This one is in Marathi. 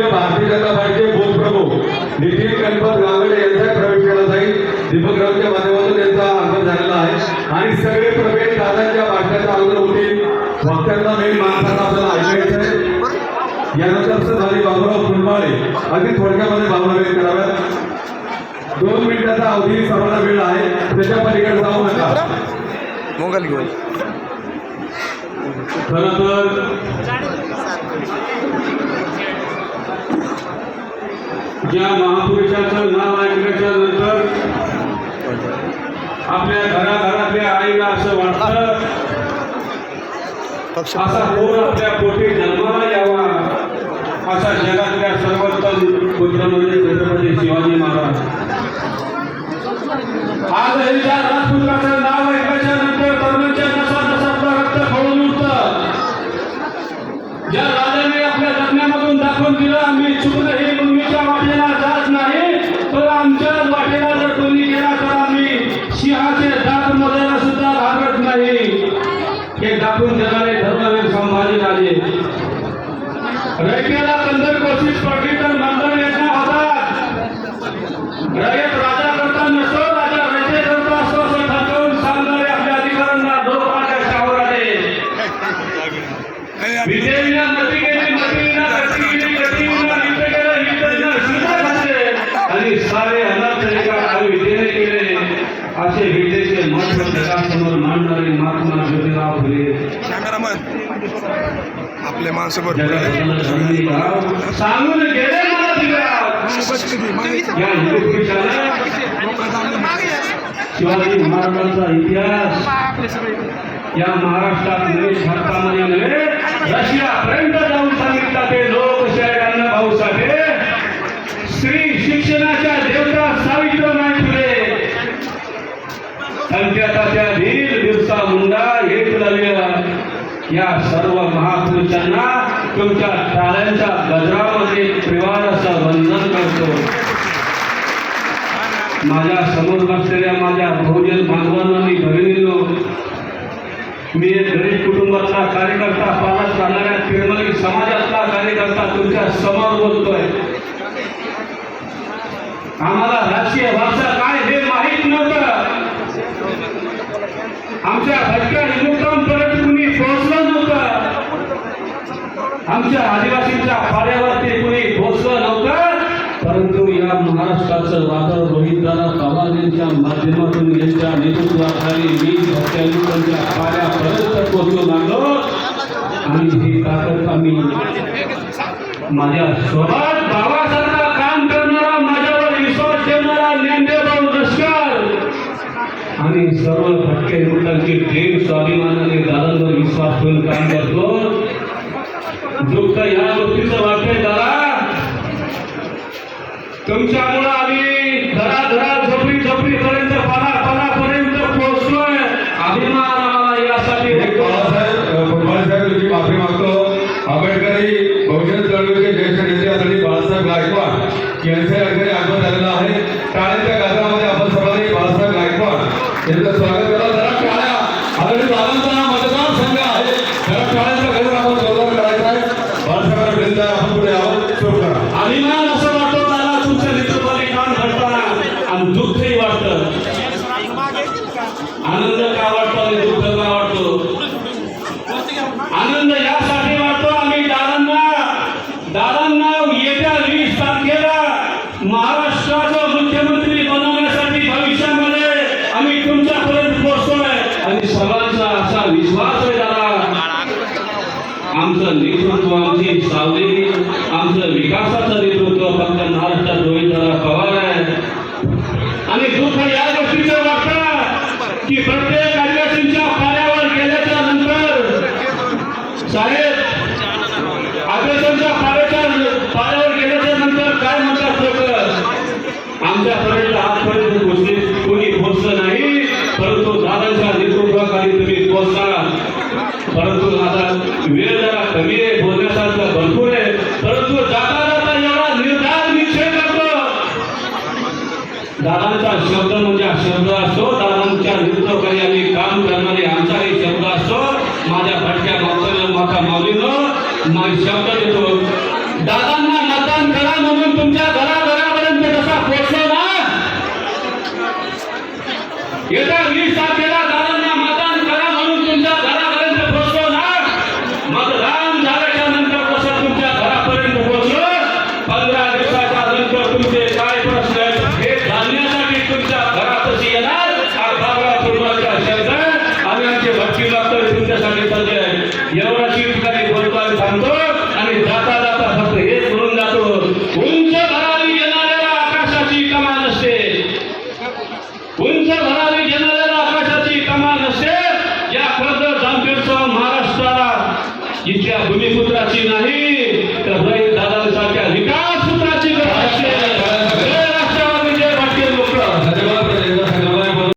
लोकप्रिय भारतीय जनता पार्टीचे भूतप्रमुख नितीन गणपत गावडे यांचा प्रवेश केला जाईल. दीपकरावच्या माध्यमातून त्यांचा आगमन झालेला आहे आणि सगळे प्रवेश दादांच्या भाषणाचा अगोदर होतील. वक्त्यांना मेन माणसांना आपल्याला ऐकायचं आहे. यानंतर झाले बाबूराव फुलमाळे अगदी थोडक्यामध्ये भावना व्यक्त कराव्यात. 2 मिनिटाचा अवधी सर्वांना वेळ आहे, त्याच्या पलीकडे जाऊ नका. मोबाईल घेऊन खरं तर ज्या महापुरुषाचं नाव ऐकल्याच्या नंतर आपल्या घराघरातल्या आईला असं वाटतं असा कोण आपल्या पोटी जन्माला यावा. असा जगातल्या सर्वोत्तम पुत्र म्हणजे छत्रपती शिवाजी महाराज. आज यांच्या राजपुत्राचं नाव ऐकल्याच्या नंतर तरुणांच्या नसा नसातलं रक्त खवळून उठतं. ज्या राजाने आपल्या जगण्यामधून दाखवून दिलं आम्ही चुकलंही मम्मीच्या वाटेला जात नाही, तर आमच्याच वाटेला जर कोणी गेला तर आम्ही सिंहाचे दात मोजायला सुद्धा घाबरत नाही. हे दाखवून देणारे धर्मवीर संभाजी राजे. रयतेला कंदर कोशिश पडली तर मंदर यज्ञ होतात. रयत राजा करता नसतो, राजा रयते करता असतो असं ठरवून सांगणारे आपल्या अधिकाऱ्यांना धोरणाच्या शावर आले. विजयीला मती गेली, मतीला गती गेली, गतीला युद्ध केलं, युद्धाला शिधा घातले आणि सारे अनर्थ एका विजयने केले. असे विजयचे महत्व जगासमोर मांडणारे महात्मा ज्योतिराव फुले आपले माणसं बरोबर सांगून गेले मला दिवस. या हिंदू पुरुषाला शिवाजी महाराजांचा इतिहास या महाराष्ट्रात नव्हे, भारतामध्ये नव्हे, रशियापर्यंत जाऊन सांगितला. ते लोकशाही भाऊ साठे, स्त्री शिक्षणाच्या देवता सावित्रीबाई फुले, संख्याच्या धीर बिरसा मुंडा, एकलव्य या सर्व महापुरुषांना तुमच्या टाळ्यांच्या गजरामध्ये त्रिवार असं वंदन करतो. माझ्या समोर बसलेल्या माझ्या बहुजन बांधवांनी भगिनींनो, मी एक गरीब कुटुंबातला कार्यकर्ता, पालक राहणाऱ्या तिरमली समाजातला कार्यकर्ता तुमच्या समोर बोलतोय. आम्हाला राजकीय भाषा काय हे माहीत नव्हतं. आमच्या भटक्या हिंदुत्वापर्यंत कुणी पोहोचलं नव्हतं. आमच्या आदिवासींच्या पाड्यावरती कुणी पोहोचलं नव्हतं. परंतु या महाराष्ट्राचं वादळ रोहितदादा पवार यांच्या माध्यमातून यांच्या नेतृत्वाखाली मी भटक्या हिंदुत्वाच्या पाड्यापर्यंत पोहोचू लागलो आणि ही ताकद आम्ही माझ्या स्वभावात भावासारखा काम करणारा, माझ्यावर विश्वास ठेवणारा ज्ञानदेव लष्कर आणि सर्व भटके हिंदुत्वाची प्रेम स्वाभिमानाने दादांवर विश्वास ठेवून काम करतो. दुःख या गोष्टीचं वाटतंय दादा, तुमच्यामुळं आम्ही घरा झोपडीपर्यंत पानापर्यंत पोहोचलोय. अभिमान आम्हाला यासाठी. बाळासाहेब तुझी माफी मागतो. आंबेडकरी बहुजन चळवळीचे ज्येष्ठ नेते आदरणीय बाळासाहेब गायकवाड यांचे अखेर आगमन झालेलं आहे. टाळ्यांच्या गजरामध्ये आपण सर्वांनी बाळासाहेब गायकवाड यांचं स्वागत करा. जरा टाळ्या. आदरणीय दादांचा मतदारसंघ आहे, जरा टाळ्यांचा गजर आपण जोरदार करायचा आहे. बाळासाहेबांना विनंती आहे, आपण पुढे यावं, सुरू करा. अभिमान असं वाटतो त्याला तुमच्या नेतृत्वाने काम करताना आणि दुःखही वाटतं. आनंद का वाटतो आणि दुःख का वाटतो? आनंद यासाठी वाटतो आम्ही दादांना येत्या 20 तारखेला महाराष्ट्राचं मुख्यमंत्री बनवण्यासाठी भविष्यामध्ये आम्ही तुमच्यापर्यंत पोहोचतोय आणि सर्वांचा असा विश्वास आहे दादा. आमचं नेतृत्व, आमची सावली, आमचं विकासाचं नेतृत्व फक्त महाराष्ट्रात रोहितदादा पवार आहे. आणि दुःख या गोष्टीचं वाटतं की प्रत्येक आदिवासींच्या पाण्यावर गेल्याच्या नंतर साहेब आदिवासींच्या पाण्यावर गेल्याच्या नंतर काय म्हणतात लोक, आमच्यापर्यंत आजपर्यंत कोणी पोहोचलं नाही, परंतु दादांच्या नेतृत्वाखाली तुम्ही पोहोचला. परंतु आता वेळ जरा कमी आहे, बोलण्यासारखं भरपूर आहे, परंतु जाता जाता एवढा निर्धार निश्चय करतो. दादांचा शब्द म्हणजे शब्द असतो. दादांच्या नेतृत्वाखाली आम्ही काम करणारे आमचाही शब्द असतो. माझ्या भटक्या माता माऊलीनं माझे शब्द देतो. दादांना येत्या 20 तारखेला दादांना मतदान करा म्हणून तुमच्या घरापर्यंत पोहोचलो ना. मतदान झाल्याच्या नंतर कसं तुमच्या घरापर्यंत पोहोचलो, 15 दिवसाच्या नंतर तुमचे काय प्रश्न आहेत हे जाणण्यासाठी तुमच्या घरातच येणार. आठवडा पूर्वाच्या शब्द आणि आमचे भक्ती मात्र तुमच्यासाठी सज्ज आहे. एवढाची ठिकाणी बोलतो आणि थांबतो आणि जाता जाता फक्त हेच म्हणून जातो, उंच भरारी येणाऱ्या आकाशाची कमान असते. उंच भरारी येणाऱ्या आकाशाची कमान असते. या कर्जत जामखेडसह महाराष्ट्राला इथल्या भूमिपुत्राची नाही